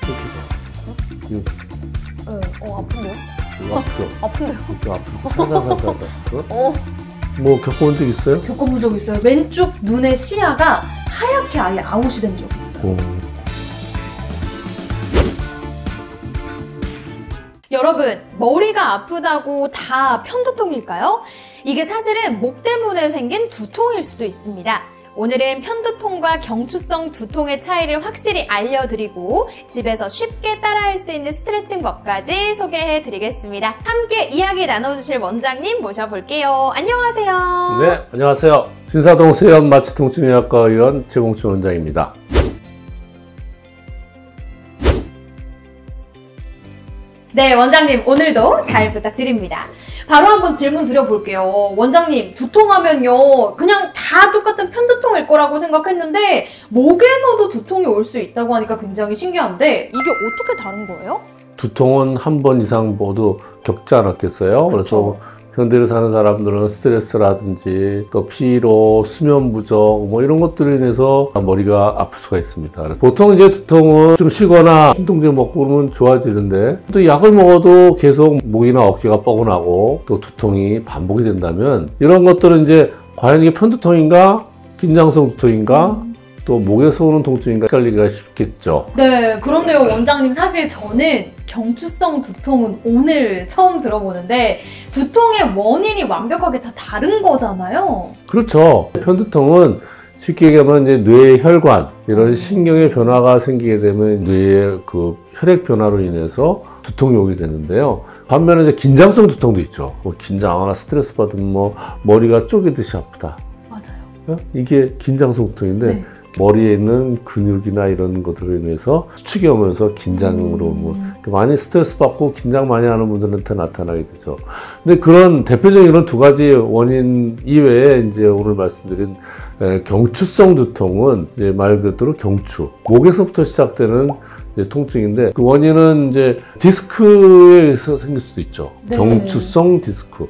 이거 네, 아픈데요? 이거 아프죠? 아픈데요? 이거 아프고 살살살살. 뭐 겪어본 적 있어요? 겪어본 적 있어요. 왼쪽 눈의 시야가 하얗게 아예 아웃이 된 적이 있어요. 여러분, 머리가 아프다고 다 편두통일까요? 이게 사실은 목 때문에 생긴 두통일 수도 있습니다. 오늘은 편두통과 경추성 두통의 차이를 확실히 알려드리고 집에서 쉽게 따라할 수 있는 스트레칭법까지 소개해드리겠습니다. 함께 이야기 나눠주실 원장님 모셔볼게요. 안녕하세요. 네, 안녕하세요. 신사동 세연 마취통증의학과 의원 최봉춘 원장입니다. 네, 원장님 오늘도 잘 부탁드립니다. 바로 한번 질문 드려볼게요. 원장님, 두통하면요 그냥 다 똑같은 편두통일 거라고 생각했는데 목에서도 두통이 올 수 있다고 하니까 굉장히 신기한데 이게 어떻게 다른 거예요? 두통은 한 번 이상 모두 겪지 않았겠어요? 그쵸. 그래서 현대를 사는 사람들은 스트레스라든지 또 피로, 수면 부족 뭐 이런 것들로 인해서 머리가 아플 수가 있습니다. 그래서 보통 이제 두통은 좀 쉬거나 진통제 먹고 그러면 좋아지는데 또 약을 먹어도 계속 목이나 어깨가 뻐근하고 또 두통이 반복이 된다면 이런 것들은 이제 과연 이게 편두통인가 긴장성 두통인가 또 목에서 오는 통증인가 헷갈리기가 쉽겠죠. 네, 그런데요 원장님, 사실 저는 경추성 두통은 오늘 처음 들어보는데 두통의 원인이 완벽하게 다 다른 거잖아요. 그렇죠. 편두통은 쉽게 얘기하면 이제 뇌의 혈관 이런 신경의 변화가 생기게 되면 뇌의 그 혈액 변화로 인해서 두통이 오게 되는데요. 반면에 이제 긴장성 두통도 있죠. 뭐 긴장하거나 스트레스 받으면 뭐 머리가 쪼개듯이 아프다. 맞아요. 이게 긴장성 두통인데 네. 머리에 있는 근육이나 이런 것들로 인해서 수축이 오면서 긴장으로 뭐 많이 스트레스 받고 긴장 많이 하는 분들한테 나타나게 되죠. 근데 그런 대표적인 이런 두 가지 원인 이외에 이제 오늘 말씀드린 경추성 두통은 이제 말 그대로 경추, 목에서부터 시작되는 통증인데 그 원인은 이제 디스크에서 생길 수도 있죠. 네. 경추성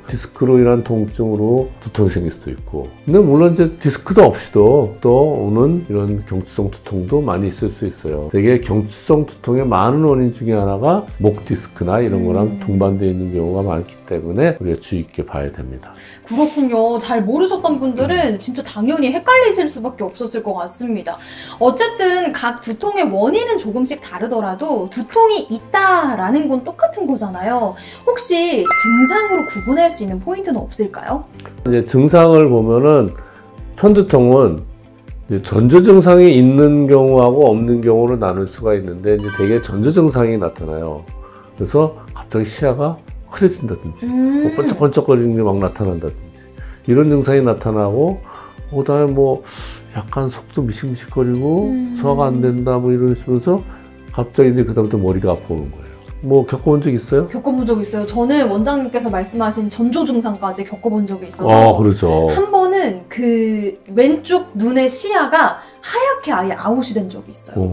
디스크로 인한 통증으로 두통이 생길 수도 있고 근데 물론 이제 디스크도 없이도 또 오는 이런 경추성 두통도 많이 있을 수 있어요. 되게 경추성 두통의 많은 원인 중에 하나가 목 디스크나 이런 거랑 동반되어 있는 경우가 많기 때문에 우리가 주의 있게 봐야 됩니다. 그렇군요. 잘 모르셨던 분들은 진짜 당연히 헷갈리실 수밖에 없었을 것 같습니다. 어쨌든 각 두통의 원인은 조금씩 다르더라도 두통이 있다라는 건 똑같은 거잖아요. 혹시 증상으로 구분할 수 있는 포인트는 없을까요? 이제 증상을 보면은 편두통은 이제 전조 증상이 있는 경우하고 없는 경우로 나눌 수가 있는데 이제 대개 전조 증상이 나타나요. 그래서 갑자기 시야가 흐려진다든지 뭐 번쩍번쩍거리는 게 막 나타난다든지 이런 증상이 나타나고 그다음에 뭐 약간 속도 미식미식거리고 소화가 안 된다 뭐 이러시면서 갑자기 이제 그다음부터 머리가 아파오는 거예요. 뭐 겪어본 적 있어요? 겪어본 적 있어요. 저는 원장님께서 말씀하신 전조 증상까지 겪어본 적이 있어서 그렇죠. 한 번은 그 왼쪽 눈의 시야가 하얗게 아예 아웃이 된 적이 있어요.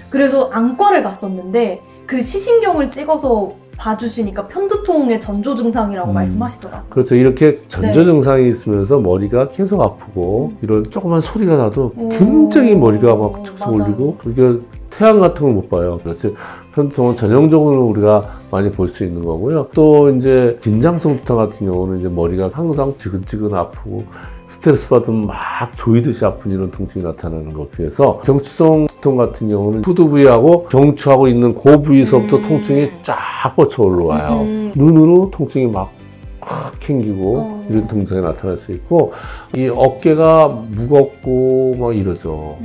그래서 안과를 갔었는데 그 시신경을 찍어서 봐주시니까 편두통의 전조 증상이라고 말씀하시더라고요. 그렇죠. 이렇게 전조 증상이 있으면서 머리가 계속 아프고 이런 조그만 소리가 나도 굉장히 머리가 막 축축 올리고 이게 태양 같은 걸 못 봐요. 그래서 편두통은 전형적으로 우리가 많이 볼 수 있는 거고요. 또 이제 긴장성 두통 같은 경우는 이제 머리가 항상 지근지근 아프고 스트레스 받으면 막 조이듯이 아픈 이런 통증이 나타나는 것에 비해서 경추성 두통 같은 경우는 후두 부위하고 경추하고 있는 그 부위에서부터 통증이 쫙 뻗쳐 올라와요. 눈으로 통증이 막 확 캥기고 이런 증상이 나타날 수 있고 이 어깨가 무겁고 막 이러죠.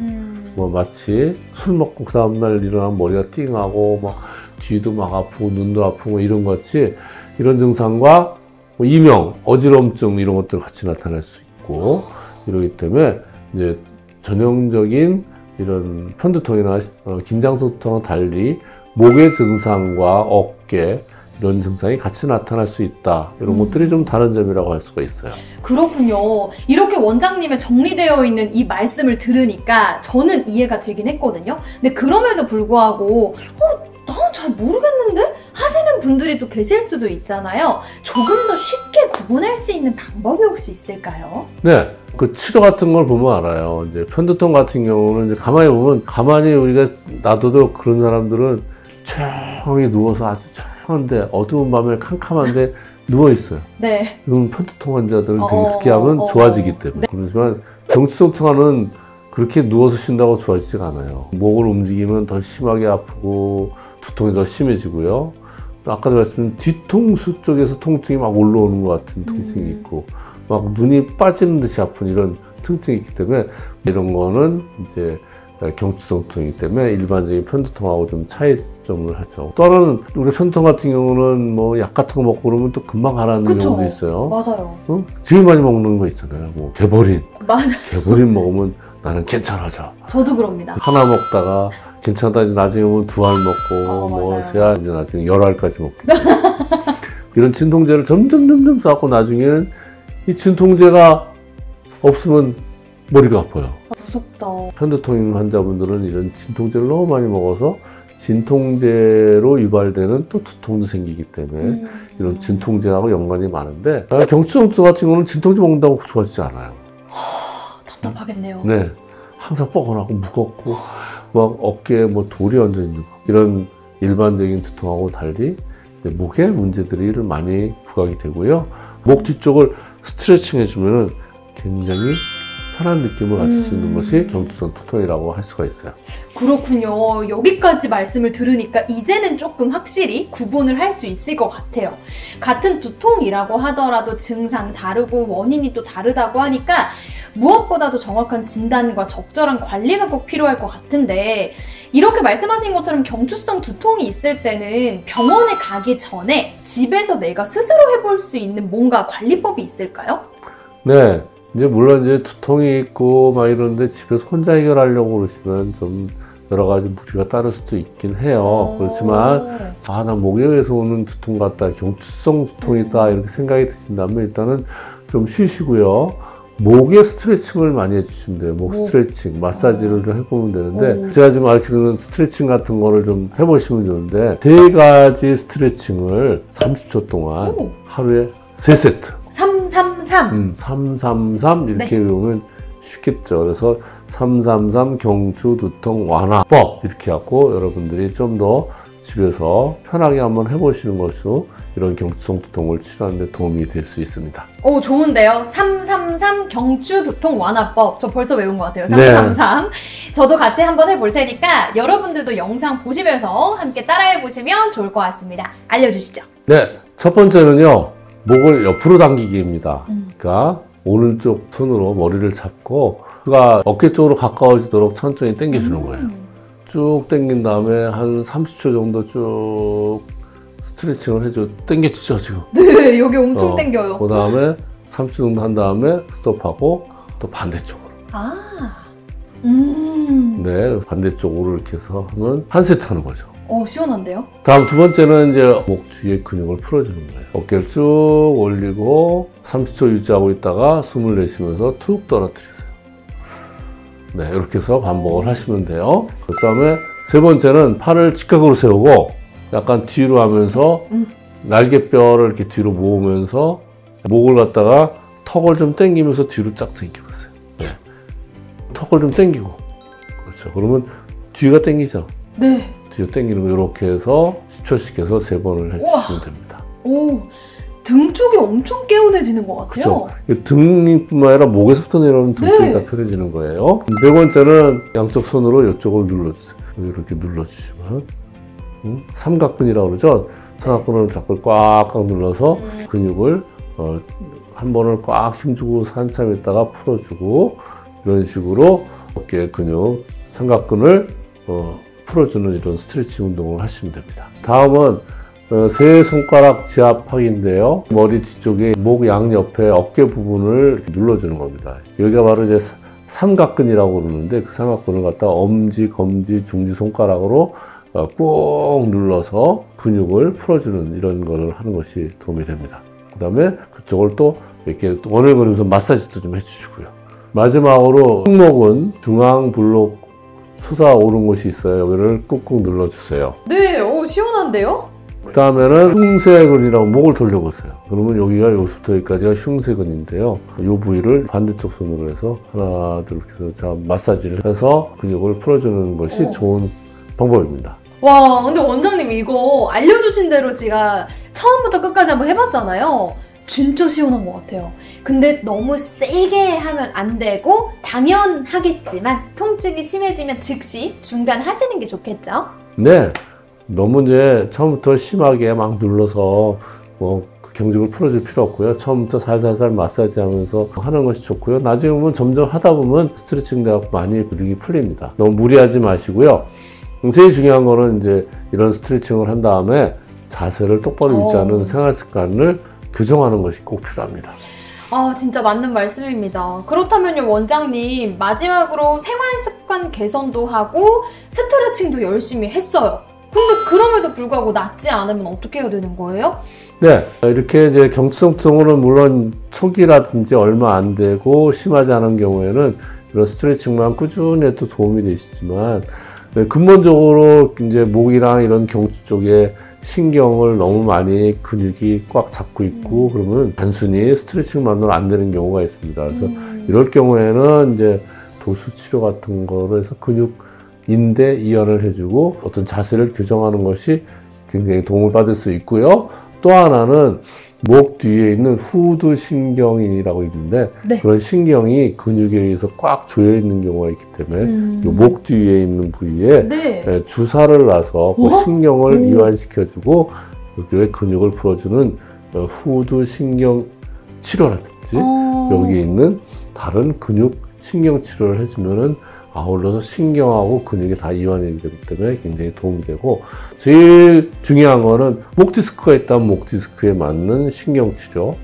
뭐 마치 술 먹고 그 다음날 일어나면 머리가 띵하고 막 뒤도 막 아프고 눈도 아프고 이런 것 같이 이런 증상과 뭐 이명, 어지럼증 이런 것들 같이 나타날 수 있고 이러기 때문에 이제 전형적인 이런 편두통이나 긴장성 두통과 달리 목의 증상과 어깨 이런 증상이 같이 나타날 수 있다. 이런 것들이 좀 다른 점이라고 할 수가 있어요. 그렇군요. 이렇게 원장님의 정리되어 있는 이 말씀을 들으니까 저는 이해가 되긴 했거든요. 근데 그럼에도 불구하고 난 잘 모르겠는데? 하시는 분들이 또 계실 수도 있잖아요. 조금 더 쉽게 구분할 수 있는 방법이 혹시 있을까요? 네. 그 치료 같은 걸 보면 알아요. 이제 편두통 같은 경우는 이제 가만히 보면 가만히 우리가 놔둬도 그런 사람들은 조용히 누워서 아주 조용한데 어두운 밤에 캄캄한데 누워있어요. 네. 그럼 편두통 환자들은 되게 그렇게 하면 좋아지기 때문에. 그렇지만 경추성 통화는 그렇게 누워서 쉰다고 좋아지지가 않아요. 목을 움직이면 더 심하게 아프고 두통이 더 심해지고요. 아까도 말씀드린 뒤통수 쪽에서 통증이 막 올라오는 것 같은 통증이 있고 막 눈이 빠지는 듯이 아픈 이런 통증이 있기 때문에 이런 거는 이제 경추성 두통이기 때문에 일반적인 편두통하고 좀 차이점을 하죠. 또 하나는 우리 편두통 같은 경우는 뭐 약 같은 거 먹고 그러면 또 금방 가라앉는 경우도 있어요. 맞아요. 어? 제일 많이 먹는 거 있잖아요. 뭐 개보린. 맞아요. 개보린 먹으면 나는 괜찮아져. 저도 그럽니다. 하나 먹다가 괜찮다 이제 나중에 보면 두 알 먹고 뭐 세 알 이제 나중에 10알까지 먹게 돼요. 이런 진통제를 점점 쌓고 나중에는 이 진통제가 없으면 머리가 아파요. 무섭다. 편두통 환자분들은 이런 진통제를 너무 많이 먹어서 진통제로 유발되는 또 두통도 생기기 때문에 이런 진통제하고 연관이 많은데 경추성 두통 같은 경우는 진통제 먹는다고 좋아지지 않아요. 답답하겠네요. 네, 항상 뻐근하고 무겁고 막 어깨에 뭐 돌이 얹어 있는 거. 이런 일반적인 두통하고 달리 목에 문제들이 많이 부각이 되고요. 목 뒤쪽을 스트레칭 해주면은 굉장히 편한 느낌을 가질 수 있는 것이 경추성 두통이라고 할 수가 있어요. 그렇군요. 여기까지 말씀을 들으니까 이제는 조금 확실히 구분을 할 수 있을 것 같아요. 같은 두통이라고 하더라도 증상 다르고 원인이 또 다르다고 하니까 무엇보다도 정확한 진단과 적절한 관리가 꼭 필요할 것 같은데 이렇게 말씀하신 것처럼 경추성 두통이 있을 때는 병원에 가기 전에 집에서 내가 스스로 해볼 수 있는 뭔가 관리법이 있을까요? 네. 이제 물론 이제 두통이 있고 막 이러는데 집에서 혼자 해결하려고 그러시면 좀 여러 가지 무리가 따를 수도 있긴 해요. 그렇지만 나 목에 의해서 오는 두통 같다, 경추성 두통이다 이렇게 생각이 드신다면 일단은 좀 쉬시고요. 목에 스트레칭을 많이 해주시면 돼요. 목 스트레칭, 마사지를 좀 해보면 되는데 제가 지금 가르치는 스트레칭 같은 거를 좀 해보시면 좋은데 3가지 스트레칭을 30초 동안 하루에 3세트 333 333 이렇게 외우면 쉽겠죠. 그래서 333 경추 두통 완화법 이렇게 하고 여러분들이 좀 더 집에서 편하게 한번 해보시는 것이 이런 경추성 두통을 치료하는 데 도움이 될 수 있습니다. 오, 좋은데요. 333 경추 두통 완화법. 저 벌써 외운 것 같아요. 333. 네. 저도 같이 한번 해볼 테니까 여러분들도 영상 보시면서 함께 따라해 보시면 좋을 것 같습니다. 알려주시죠. 네, 첫 번째는요. 목을 옆으로 당기기입니다. 그러니까 오른쪽 손으로 머리를 잡고 그가 어깨 쪽으로 가까워지도록 천천히 당겨주는 거예요. 쭉 당긴 다음에 한 30초 정도 쭉 스트레칭을 해줘. 당겨주죠, 지금. 네, 여기 엄청 당겨요. 그 다음에 30초 정도 한 다음에 스톱하고 또 반대쪽으로. 네, 반대쪽으로 이렇게 해서 하면 한 세트 하는 거죠. 시원한데요? 다음 두 번째는 이제 목 뒤에 근육을 풀어주는 거예요. 어깨를 쭉 올리고 30초 유지하고 있다가 숨을 내쉬면서 툭 떨어뜨리세요. 네, 이렇게 해서 반복을 하시면 돼요. 그 다음에 세 번째는 팔을 직각으로 세우고 약간 뒤로 하면서 날개뼈를 이렇게 뒤로 모으면서 목을 갖다가 턱을 좀 당기면서 뒤로 쫙 당겨보세요. 네. 턱을 좀 당기고. 그렇죠. 그러면 뒤가 당기죠. 네. 뒤로 당기는 거 이렇게 해서 10초씩 해서 3번을 해주시면 됩니다. 오, 등 쪽이 엄청 개운해지는 것 같아요. 그렇죠. 등뿐만 아니라 목에서부터 내려오는 등 쪽이 다 편해지는 거예요. 네 번째는 양쪽 손으로 이쪽을 눌러주세요. 이렇게 눌러주시면 삼각근이라고 그러죠. 삼각근을 자꾸 꽉꽉 눌러서 근육을 한 번을 꽉 힘주고 한참 있다가 풀어주고 이런 식으로 어깨 근육, 삼각근을 풀어주는 이런 스트레칭 운동을 하시면 됩니다. 다음은 세 손가락 지압하기인데요. 머리 뒤쪽에 목 양옆에 어깨 부분을 눌러주는 겁니다. 여기가 바로 이제 삼각근이라고 그러는데 그 삼각근을 갖다가 엄지, 검지, 중지 손가락으로 꾹 눌러서 근육을 풀어주는 이런 거를 하는 것이 도움이 됩니다. 그 다음에 그쪽을 또 이렇게 원을 그리면서 마사지도 좀 해주시고요. 마지막으로 승모근 중앙 블록 솟아오른 곳이 있어요. 여기를 꾹꾹 눌러주세요. 네, 시원한데요? 그 다음에는 흉쇄근이라고 목을 돌려보세요. 그러면 여기가 여기서부터 여기까지가 흉쇄근인데요. 이 부위를 반대쪽 손으로 해서 하나, 둘, 이렇게 해서 마사지를 해서 근육을 풀어주는 것이 좋은 방법입니다. 와, 근데 원장님 이거 알려주신 대로 제가 처음부터 끝까지 한번 해봤잖아요. 진짜 시원한 것 같아요. 근데 너무 세게 하면 안 되고 당연하겠지만 통증이 심해지면 즉시 중단하시는 게 좋겠죠? 네. 너무 이제 처음부터 심하게 막 눌러서 뭐 경직을 풀어줄 필요 없고요. 처음부터 살살살 마사지 하면서 하는 것이 좋고요. 나중에 보면 점점 하다 보면 스트레칭 돼갖고 많이 근육이 풀립니다. 너무 무리하지 마시고요. 제일 중요한 거는 이제 이런 스트레칭을 한 다음에 자세를 똑바로 유지하는 생활 습관을 교정하는 것이 꼭 필요합니다. 아, 진짜 맞는 말씀입니다. 그렇다면요, 원장님, 마지막으로 생활 습관 개선도 하고 스트레칭도 열심히 했어요. 근데 그럼에도 불구하고 낫지 않으면 어떻게 해야 되는 거예요? 네, 이렇게 이제 경추성 두통은 물론 초기라든지 얼마 안 되고 심하지 않은 경우에는 이런 스트레칭만 꾸준히 해도 도움이 되시지만, 근본적으로 이제 목이랑 이런 경추 쪽에 신경을 너무 많이 근육이 꽉 잡고 있고 그러면 단순히 스트레칭만으로 안 되는 경우가 있습니다. 그래서 이럴 경우에는 이제 도수 치료 같은 거를 해서 근육 인대 이완을 해주고 어떤 자세를 교정하는 것이 굉장히 도움을 받을 수 있고요. 또 하나는 목 뒤에 있는 후두 신경이라고 있는데 네. 그런 신경이 근육에 의해서 꽉 조여 있는 경우가 있기 때문에 목 뒤에 있는 부위에 네. 주사를 놔서 그 신경을 이완시켜주고 여기에 근육을 풀어주는 후두 신경 치료라든지 여기 있는 다른 근육 신경 치료를 해주면은 아울러서 신경하고 근육이 다 이완이 되기 때문에 굉장히 도움이 되고 제일 중요한 거는 목 디스크가 있다면 목 디스크에 맞는 신경 치료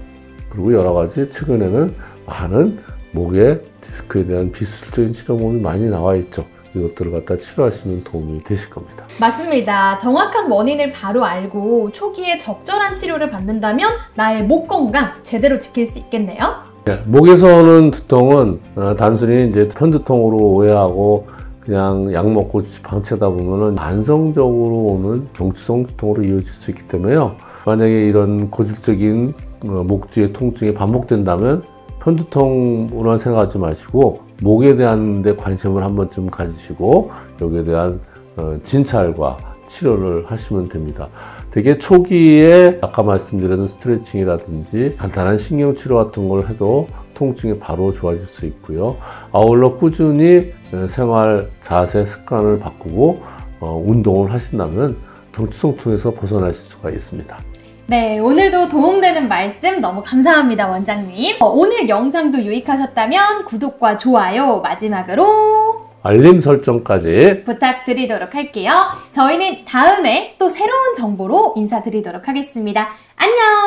그리고 여러 가지 최근에는 많은 목의 디스크에 대한 비술적인 치료법이 많이 나와 있죠. 이것들을 갖다 치료하시면 도움이 되실 겁니다. 맞습니다. 정확한 원인을 바로 알고 초기에 적절한 치료를 받는다면 나의 목 건강 제대로 지킬 수 있겠네요. 네, 목에서 오는 두통은 단순히 이제 편두통으로 오해하고 그냥 약 먹고 방치하다 보면은 만성적으로 오는 경추성 두통으로 이어질 수 있기 때문에요. 만약에 이런 고질적인 목 뒤의 통증이 반복된다면 편두통으로만 생각하지 마시고 목에 대한 데 관심을 한 번쯤 가지시고 여기에 대한 진찰과 치료를 하시면 됩니다. 되게 초기에 아까 말씀드린 스트레칭이라든지 간단한 신경치료 같은 걸 해도 통증이 바로 좋아질 수 있고요. 아울러 꾸준히 생활 자세 습관을 바꾸고 운동을 하신다면 경추성 통에서 벗어나실 수가 있습니다. 네, 오늘도 도움되는 말씀 너무 감사합니다, 원장님. 오늘 영상도 유익하셨다면 구독과 좋아요, 마지막으로 알림 설정까지 부탁드리도록 할게요. 저희는 다음에 또 새로운 정보로 인사드리도록 하겠습니다. 안녕!